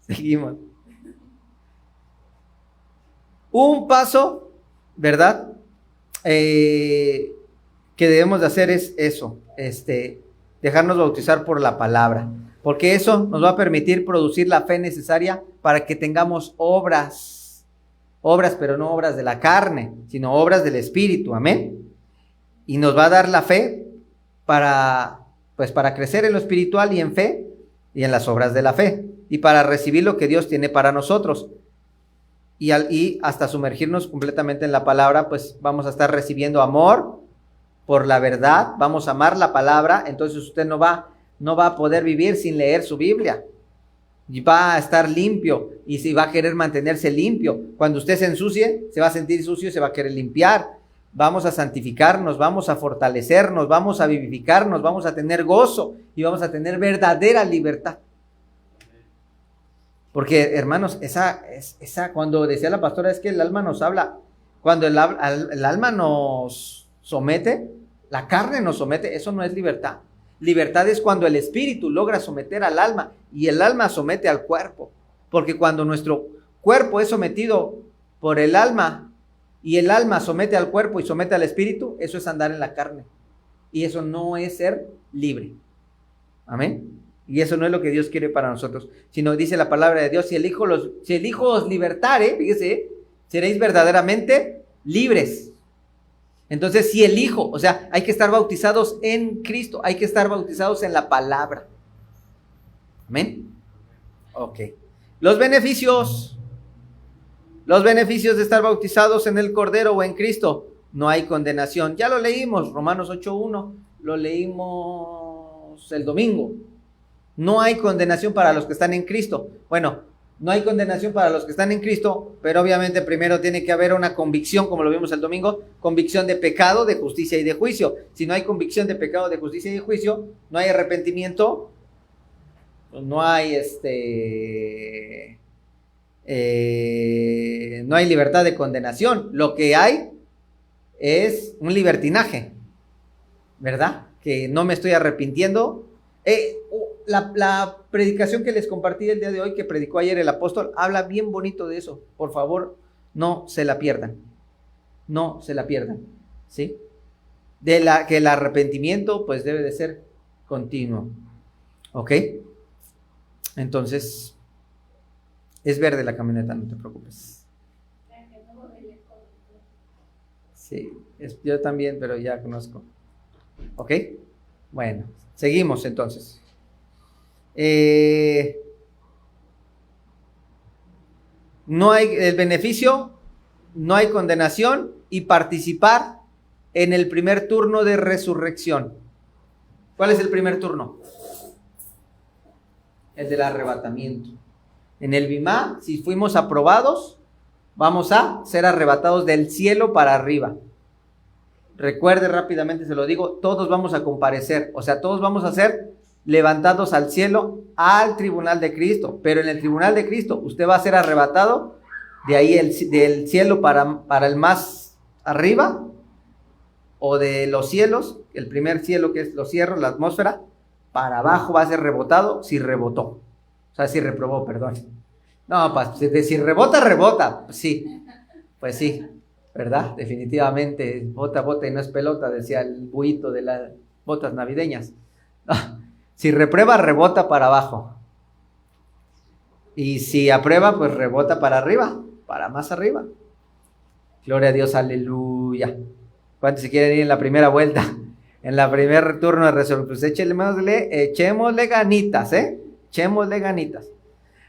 Seguimos. Un paso, ¿verdad? Que debemos de hacer es eso, dejarnos bautizar por la palabra, porque eso nos va a permitir producir la fe necesaria para que tengamos obras, pero no obras de la carne, sino obras del Espíritu, amén. Y nos va a dar la fe para crecer en lo espiritual y en fe y en las obras de la fe, y para recibir lo que Dios tiene para nosotros. Y hasta sumergirnos completamente en la palabra, pues vamos a estar recibiendo amor por la verdad, vamos a amar la palabra. Entonces usted no va a poder vivir sin leer su Biblia, y va a estar limpio, y si va a querer mantenerse limpio. Cuando usted se ensucie, se va a sentir sucio y se va a querer limpiar. Vamos a santificarnos, vamos a fortalecernos, vamos a vivificarnos, vamos a tener gozo y vamos a tener verdadera libertad. Porque, hermanos, esa cuando decía la pastora, es que el alma nos habla. Cuando el alma nos somete, la carne nos somete, eso no es libertad. Libertad es cuando el espíritu logra someter al alma y el alma somete al cuerpo. Porque cuando nuestro cuerpo es sometido por el alma y el alma somete al cuerpo y somete al espíritu, eso es andar en la carne. Y eso no es ser libre. Amén. Y eso no es lo que Dios quiere para nosotros, sino dice la palabra de Dios: si el Hijo os libertare, fíjese, seréis verdaderamente libres. Entonces, si el Hijo, o sea, hay que estar bautizados en Cristo, hay que estar bautizados en la palabra. Amén. Ok. Los beneficios de estar bautizados en el Cordero o en Cristo: no hay condenación. Ya lo leímos, Romanos 8:1, lo leímos el domingo. No hay condenación para los que están en Cristo. Bueno, no hay condenación para los que están en Cristo, pero obviamente primero tiene que haber una convicción, como lo vimos el domingo, convicción de pecado, de justicia y de juicio. Si no hay convicción de pecado, de justicia y de juicio, no hay arrepentimiento, no hay no hay libertad de condenación. Lo que hay es un libertinaje, ¿verdad? Que no me estoy arrepintiendo. La predicación que les compartí el día de hoy, que predicó ayer el apóstol, habla bien bonito de eso. Por favor, no se la pierdan. No se la pierdan, ¿sí? Que el arrepentimiento pues debe de ser continuo. ¿Ok? Entonces, es verde la camioneta, no te preocupes. Sí, yo también, pero ya conozco. ¿Ok? Bueno, seguimos entonces. No hay el beneficio, no hay condenación, y participar en el primer turno de resurrección. ¿Cuál es el primer turno? El del arrebatamiento. En el Bimá, si fuimos aprobados, vamos a ser arrebatados del cielo para arriba. Recuerde rápidamente, se lo digo, todos vamos a comparecer, o sea, todos vamos a ser levantados al cielo, al tribunal de Cristo. Pero en el tribunal de Cristo usted va a ser arrebatado de ahí del cielo para el más arriba, o de los cielos, el primer cielo que es los cielos, la atmósfera, para abajo va a ser rebotado si rebotó. O sea, si reprobó, perdón. No, pues si rebota, pues sí, ¿verdad? Definitivamente, bota y no es pelota, decía el buito de las botas navideñas. Si reprueba, rebota para abajo. Y si aprueba, pues rebota para arriba, para más arriba. Gloria a Dios, aleluya. ¿Cuántos se quieren ir en la primera vuelta? En la primer turno de resolución. Pues echémosle ganitas, echémosle ganitas.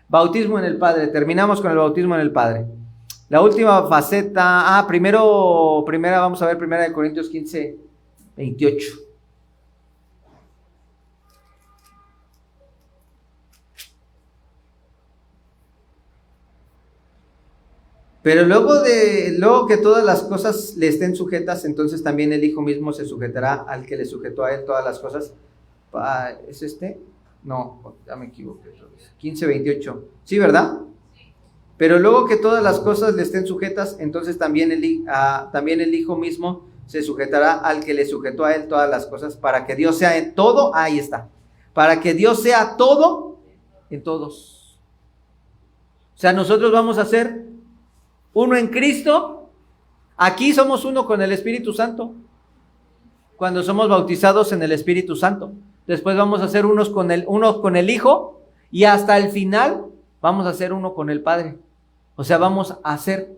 Bautismo en el Padre. Terminamos con el bautismo en el Padre. La última faceta. Primera vamos a ver 1 Corintios 15, 28. Pero luego que todas las cosas le estén sujetas, entonces también el Hijo mismo se sujetará al que le sujetó a él todas las cosas. ¿Es este? No, ya me equivoqué. 15, 28. ¿Sí, verdad? Pero luego que todas las cosas le estén sujetas, entonces también el Hijo mismo se sujetará al que le sujetó a él todas las cosas, para que Dios sea en todo. Ahí está. Para que Dios sea todo en todos. O sea, nosotros vamos a ser uno en Cristo. Aquí somos uno con el Espíritu Santo. Cuando somos bautizados en el Espíritu Santo. Después vamos a ser uno con el Hijo. Y hasta el final vamos a ser uno con el Padre. O sea, vamos a ser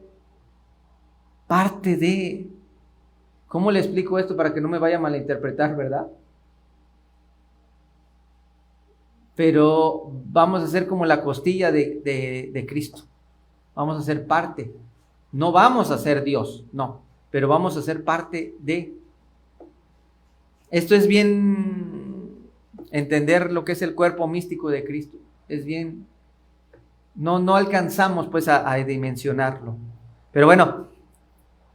parte de... ¿Cómo le explico esto para que no me vaya a malinterpretar, verdad? Pero vamos a ser como la costilla de Cristo. Vamos a ser parte. No vamos a ser Dios, no. Pero vamos a ser parte de... Esto es bien entender lo que es el cuerpo místico de Cristo. Es bien... No alcanzamos pues a dimensionarlo. Pero bueno,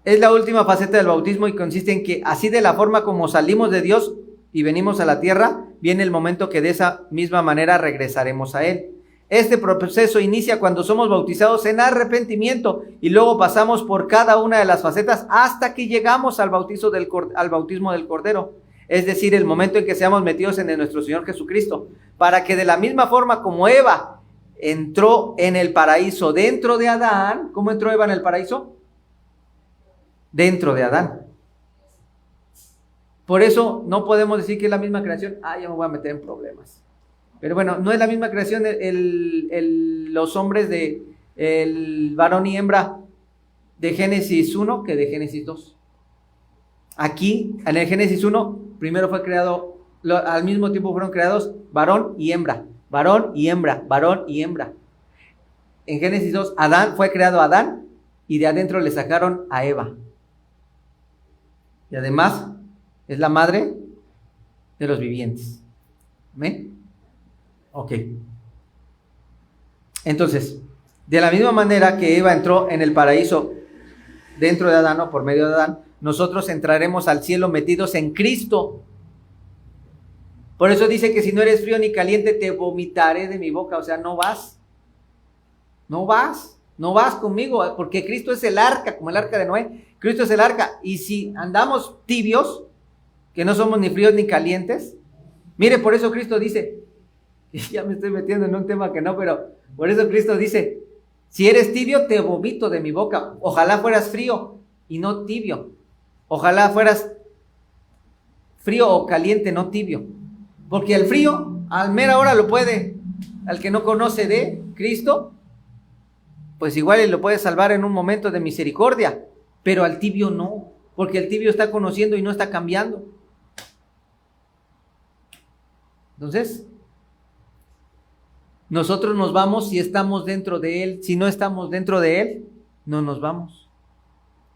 es la última faceta del bautismo y consiste en que así de la forma como salimos de Dios y venimos a la tierra, viene el momento que de esa misma manera regresaremos a Él. Este proceso inicia cuando somos bautizados en arrepentimiento y luego pasamos por cada una de las facetas hasta que llegamos al bautismo del Cordero. Es decir, el momento en que seamos metidos en nuestro Señor Jesucristo, para que de la misma forma como Eva entró en el paraíso dentro de Adán. ¿Cómo entró Eva en el paraíso? Dentro de Adán. Por eso no podemos decir que es la misma creación. Ya me voy a meter en problemas. Pero bueno, no es la misma creación los hombres el varón y hembra de Génesis 1 que de Génesis 2. Aquí, en el Génesis 1, primero fue creado, al mismo tiempo fueron creados varón y hembra. Varón y hembra, varón y hembra. En Génesis 2, fue creado Adán y de adentro le sacaron a Eva. Y además es la madre de los vivientes. ¿Amén? Ok. Entonces, de la misma manera que Eva entró en el paraíso dentro de Adán o por medio de Adán, nosotros entraremos al cielo metidos en Cristo. Por eso dice que si no eres frío ni caliente, te vomitaré de mi boca. O sea, no vas conmigo, porque Cristo es el arca, como el arca de Noé. Cristo es el arca. Y si andamos tibios, que no somos ni fríos ni calientes, mire, por eso Cristo dice, ya me estoy metiendo en un tema que no, pero por eso Cristo dice, si eres tibio, te vomito de mi boca. Ojalá fueras frío y no tibio. Ojalá fueras frío o caliente, no tibio. Porque el frío, al mera hora lo puede, al que no conoce de Cristo, pues igual lo puede salvar en un momento de misericordia, pero al tibio no, porque el tibio está conociendo y no está cambiando. Entonces, nosotros nos vamos si estamos dentro de Él. Si no estamos dentro de Él, no nos vamos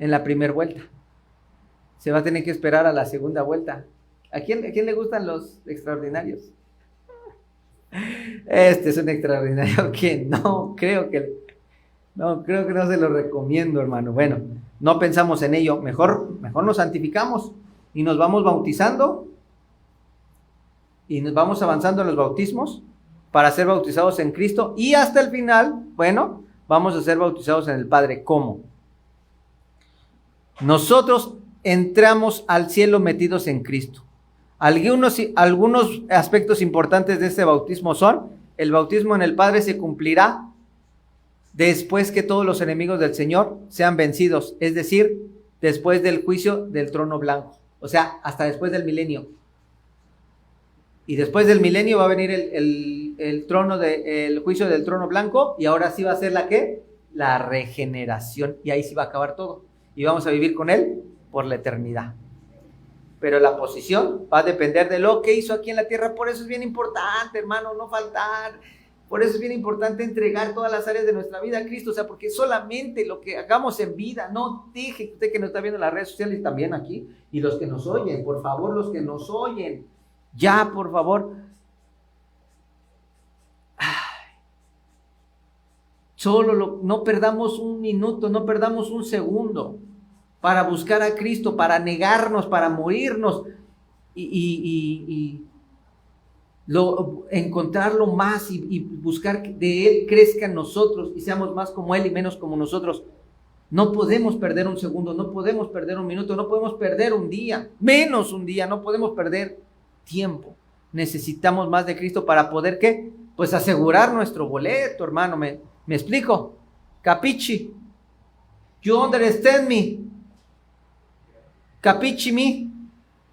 en la primera vuelta. Se va a tener que esperar a la segunda vuelta. ¿A quién le gustan los extraordinarios? Este es un extraordinario que creo que no se lo recomiendo, hermano. Bueno, no pensamos en ello. Mejor nos santificamos y nos vamos bautizando y nos vamos avanzando en los bautismos para ser bautizados en Cristo y hasta el final, bueno, vamos a ser bautizados en el Padre. ¿Cómo? Nosotros entramos al cielo metidos en Cristo. Algunos aspectos importantes de este bautismo son: el bautismo en el Padre se cumplirá después que todos los enemigos del Señor sean vencidos, es decir, después del juicio del trono blanco, o sea, hasta después del milenio. Y después del milenio va a venir el juicio del trono blanco, y ahora sí va a ser la ¿qué? La regeneración, y ahí sí va a acabar todo. Y vamos a vivir con Él por la eternidad. Pero la posición va a depender de lo que hizo aquí en la tierra. Por eso es bien importante, hermano, no faltar. Por eso es bien importante entregar todas las áreas de nuestra vida a Cristo. O sea, porque solamente lo que hagamos en vida, no deje usted que nos está viendo en las redes sociales también aquí, y los que nos oyen, por favor, los que nos oyen, ya, por favor. No perdamos un minuto, no perdamos un segundo para buscar a Cristo, para negarnos, para morirnos y encontrarlo más y buscar que de Él crezca en nosotros y seamos más como Él y menos como nosotros. No podemos perder un segundo, no podemos perder un minuto, no podemos perder un día, menos un día, no podemos perder tiempo. Necesitamos más de Cristo para poder, ¿qué? Pues asegurar nuestro boleto, hermano. ¿Me explico? Capichi? You understand me? Capichi me?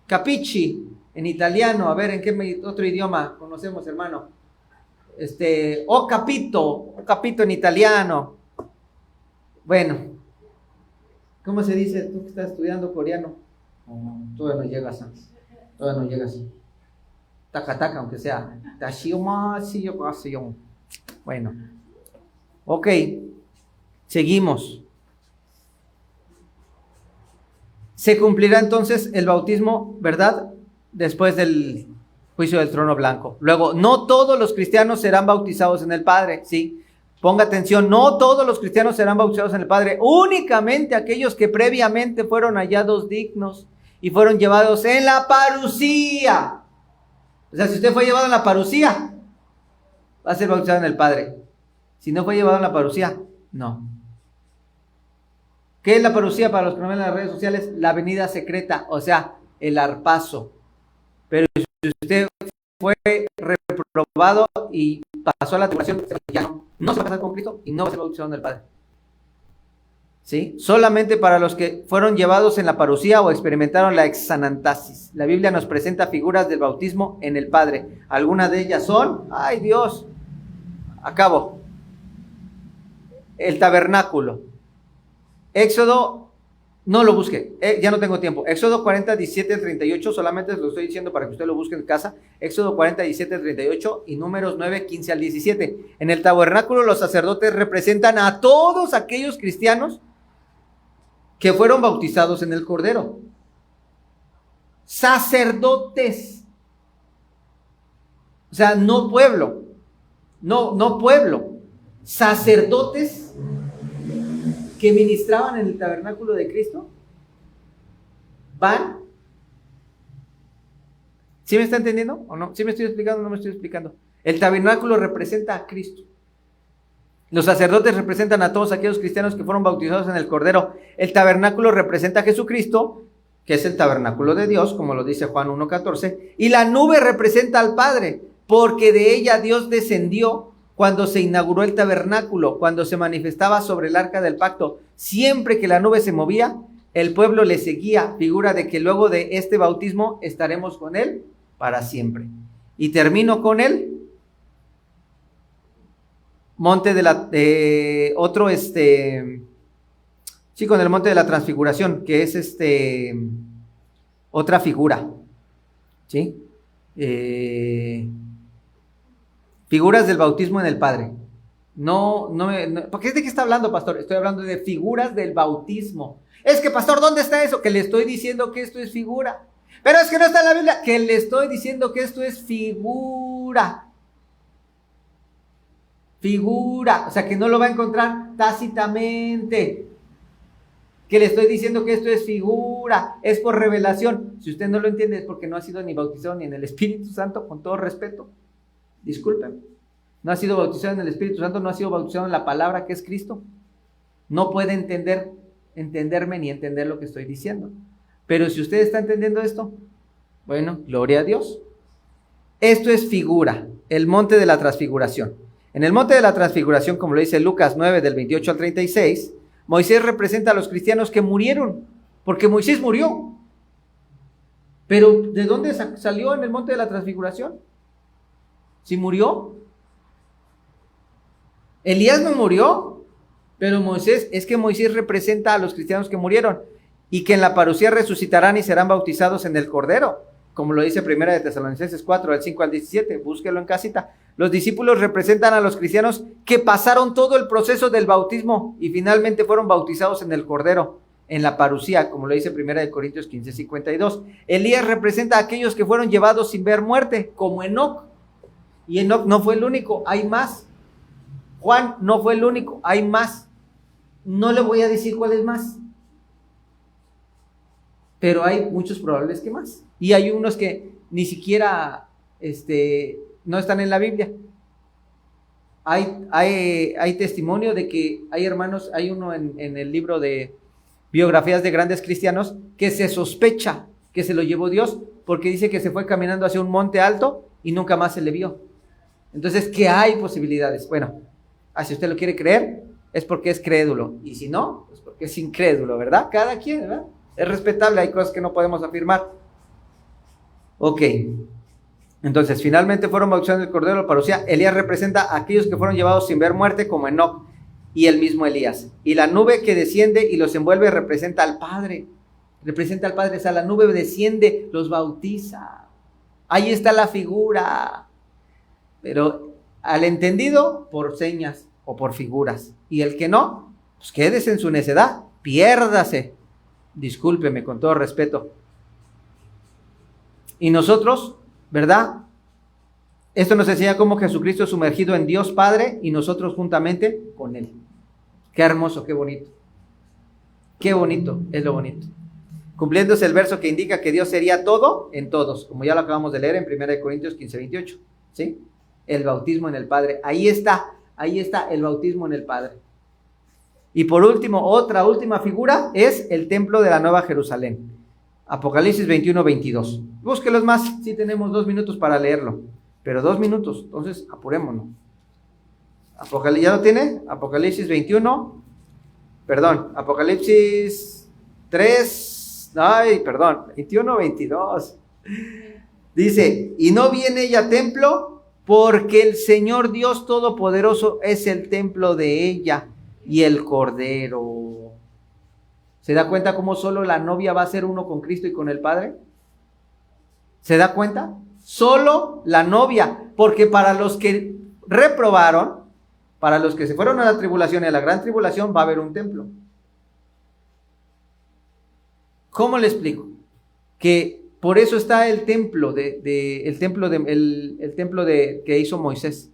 Capichi en italiano. A ver, ¿en qué otro idioma conocemos, hermano? O capito en italiano. Bueno, ¿cómo se dice tú que estás estudiando coreano? Todavía no llegas a. Taca, aunque sea. Bueno. Ok. Seguimos. Se cumplirá entonces el bautismo, ¿verdad? Después del juicio del trono blanco. Luego, no todos los cristianos serán bautizados en el Padre, ¿sí? Ponga atención, no todos los cristianos serán bautizados en el Padre, únicamente aquellos que previamente fueron hallados dignos y fueron llevados en la parucía. O sea, si usted fue llevado en la parucía, va a ser bautizado en el Padre. Si no fue llevado en la parucía, no. ¿Qué es la parucía para los que no ven en las redes sociales? La venida secreta, o sea, el arpazo. Pero si usted fue reprobado y pasó a la tribulación, ya no se va a pasar con Cristo y no va a ser bautizado en el Padre. ¿Sí? Solamente para los que fueron llevados en la parucía o experimentaron la exanantasis. La Biblia nos presenta figuras del bautismo en el Padre. Algunas de ellas son, ¡ay Dios! Acabo. El tabernáculo. Éxodo, no lo busque, ya no tengo tiempo. Éxodo 40, 17, 38, solamente lo estoy diciendo para que usted lo busque en casa. Éxodo 40, 17, 38 y Números 9, 15 al 17. En el tabernáculo los sacerdotes representan a todos aquellos cristianos que fueron bautizados en el Cordero. Sacerdotes. O sea, no pueblo. No pueblo. Sacerdotes que ministraban en el tabernáculo de Cristo. ¿Van? ¿Sí me está entendiendo o no? ¿Sí me estoy explicando o no me estoy explicando? El tabernáculo representa a Cristo. Los sacerdotes representan a todos aquellos cristianos que fueron bautizados en el Cordero. El tabernáculo representa a Jesucristo, que es el tabernáculo de Dios, como lo dice Juan 1:14. Y la nube representa al Padre, porque de ella Dios descendió cuando se inauguró el tabernáculo, cuando se manifestaba sobre el arca del pacto. Siempre que la nube se movía, el pueblo le seguía, figura de que luego de este bautismo estaremos con Él para siempre. Y termino con el monte de la, con el monte de la transfiguración, que es otra figura, ¿sí? Figuras del bautismo en el Padre. ¿Por qué de qué está hablando, pastor? Estoy hablando de figuras del bautismo. Es que, pastor, ¿dónde está eso? Que le estoy diciendo que esto es figura. Pero es que no está en la Biblia. Que le estoy diciendo que esto es figura. Figura. O sea, que no lo va a encontrar tácitamente. Que le estoy diciendo que esto es figura. Es por revelación. Si usted no lo entiende es porque no ha sido ni bautizado ni en el Espíritu Santo, con todo respeto. Disculpen, no ha sido bautizado en el Espíritu Santo, no ha sido bautizado en la palabra que es Cristo. No puede entenderme ni entender lo que estoy diciendo. Pero si usted está entendiendo esto, bueno, gloria a Dios. Esto es figura, el monte de la transfiguración. En el monte de la transfiguración, como lo dice Lucas 9, del 28 al 36, Moisés representa a los cristianos que murieron, porque Moisés murió. Pero ¿de dónde salió en el monte de la transfiguración? ¿Si murió? Elías no murió, pero Moisés, es que Moisés representa a los cristianos que murieron y que en la parucía resucitarán y serán bautizados en el Cordero, como lo dice Primera de Tesalonicenses 4, del 5 al 17, búsquelo en casita. Los discípulos representan a los cristianos que pasaron todo el proceso del bautismo y finalmente fueron bautizados en el Cordero, en la parucía, como lo dice Primera de Corintios 15, 52. Elías representa a aquellos que fueron llevados sin ver muerte, como Enoc. Y Enoc no fue el único, hay más. Juan no fue el único, hay más. No le voy a decir cuál es más, pero hay muchos probables que más. Y hay unos que ni siquiera no están en la Biblia. Hay testimonio de que hay hermanos, hay uno en el libro de biografías de grandes cristianos que se sospecha que se lo llevó Dios porque dice que se fue caminando hacia un monte alto y nunca más se le vio. Entonces, ¿qué hay posibilidades? Bueno, si usted lo quiere creer, es porque es crédulo. Y si no, pues porque es incrédulo, ¿verdad? Cada quien, ¿verdad? Es respetable, hay cosas que no podemos afirmar. Ok. Entonces, finalmente fueron bautizados en el Cordero de la parucía. Elías representa a aquellos que fueron llevados sin ver muerte, como Enoc y el mismo Elías. Y la nube que desciende y los envuelve representa al Padre. Representa al Padre, o sea, la nube desciende, los bautiza. Ahí está la figura. Pero al entendido, por señas o por figuras. Y el que no, pues quédese en su necedad, piérdase. Discúlpeme con todo respeto. Y nosotros, ¿verdad? Esto nos enseña cómo Jesucristo es sumergido en Dios Padre y nosotros juntamente con Él. Qué hermoso, qué bonito. Qué bonito, es lo bonito. Cumpliéndose el verso que indica que Dios sería todo en todos, como ya lo acabamos de leer en 1 Corintios 15, 28. ¿Sí? El bautismo en el Padre. Ahí está el bautismo en el Padre. Y por último, otra última figura es el templo de la Nueva Jerusalén. Apocalipsis 21, 22. Búsquelos más, si tenemos 2 minutos para leerlo. Pero 2 minutos, entonces apurémonos. ¿Ya lo tiene? Apocalipsis 21, perdón, Apocalipsis 3, 21, 22. Dice, y no viene ella templo, porque el Señor Dios Todopoderoso es el templo de ella y el Cordero. ¿Se da cuenta cómo solo la novia va a ser uno con Cristo y con el Padre? ¿Se da cuenta? Solo la novia, porque para los que reprobaron, para los que se fueron a la tribulación y a la gran tribulación, va a haber un templo. ¿Cómo le explico? Que por eso está el templo que hizo Moisés.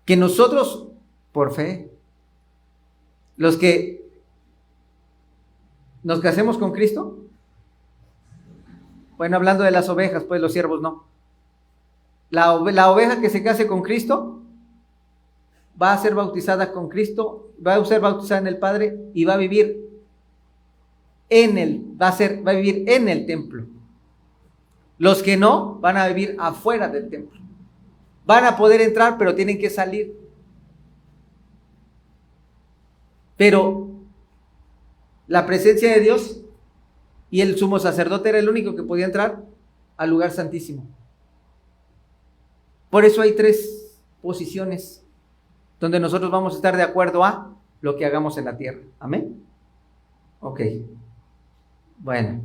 Que nosotros, por fe, los que nos casemos con Cristo, bueno, hablando de las ovejas, pues los siervos no. La oveja que se case con Cristo va a ser bautizada con Cristo, va a ser bautizada en el Padre y va a vivir va a vivir en el templo. Los que no van a vivir afuera del templo. Van a poder entrar, pero tienen que salir. Pero la presencia de Dios y el sumo sacerdote era el único que podía entrar al lugar santísimo. Por eso hay 3 posiciones donde nosotros vamos a estar de acuerdo a lo que hagamos en la tierra. Amén. Ok. Bueno.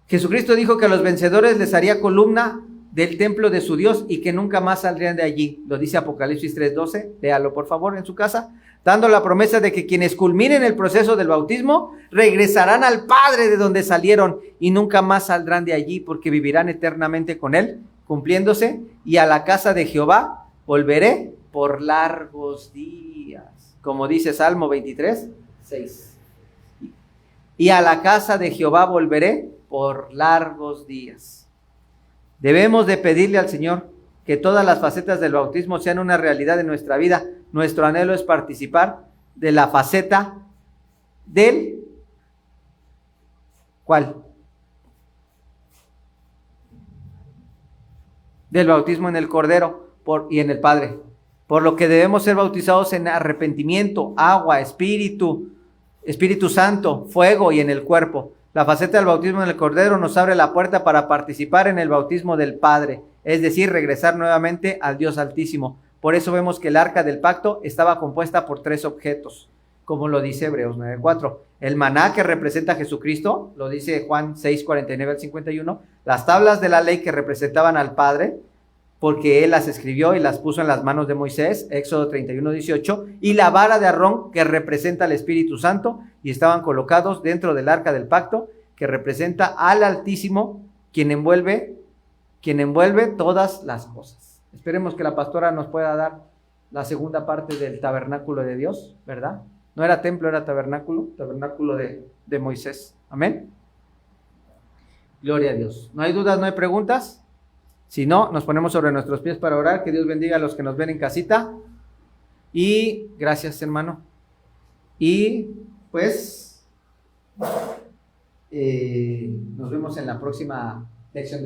Jesucristo dijo que a los vencedores les haría columna del templo de su Dios y que nunca más saldrían de allí. Lo dice Apocalipsis 3:12. Léalo por favor en su casa. Dando la promesa de que quienes culminen el proceso del bautismo regresarán al Padre de donde salieron y nunca más saldrán de allí porque vivirán eternamente con Él, cumpliéndose, y a la casa de Jehová volveré por largos días, como dice Salmo 23:6. Y a la casa de Jehová volveré por largos días. Debemos de pedirle al Señor que todas las facetas del bautismo sean una realidad en nuestra vida. Nuestro anhelo es participar de la faceta del... ¿Cuál? Del bautismo en el Cordero y en el Padre. Por lo que debemos ser bautizados en arrepentimiento, agua, Espíritu Santo, fuego y en el cuerpo. La faceta del bautismo en el Cordero nos abre la puerta para participar en el bautismo del Padre, es decir, regresar nuevamente al Dios Altísimo. Por eso vemos que el arca del pacto estaba compuesta por 3 objetos, como lo dice Hebreos 9:4. El maná, que representa a Jesucristo, lo dice Juan 6:49 al 51. Las tablas de la ley, que representaban al Padre, porque él las escribió y las puso en las manos de Moisés, Éxodo 31:18, y la vara de Aarón, que representa al Espíritu Santo, y estaban colocados dentro del arca del pacto, que representa al Altísimo, quien envuelve todas las cosas. Esperemos que la pastora nos pueda dar la segunda parte del tabernáculo de Dios, ¿verdad? No era templo, era tabernáculo de Moisés. Amén. Gloria a Dios. ¿No hay dudas, no hay preguntas? Si no, nos ponemos sobre nuestros pies para orar. Que Dios bendiga a los que nos ven en casita. Y gracias, hermano. Y pues nos vemos en la próxima lección.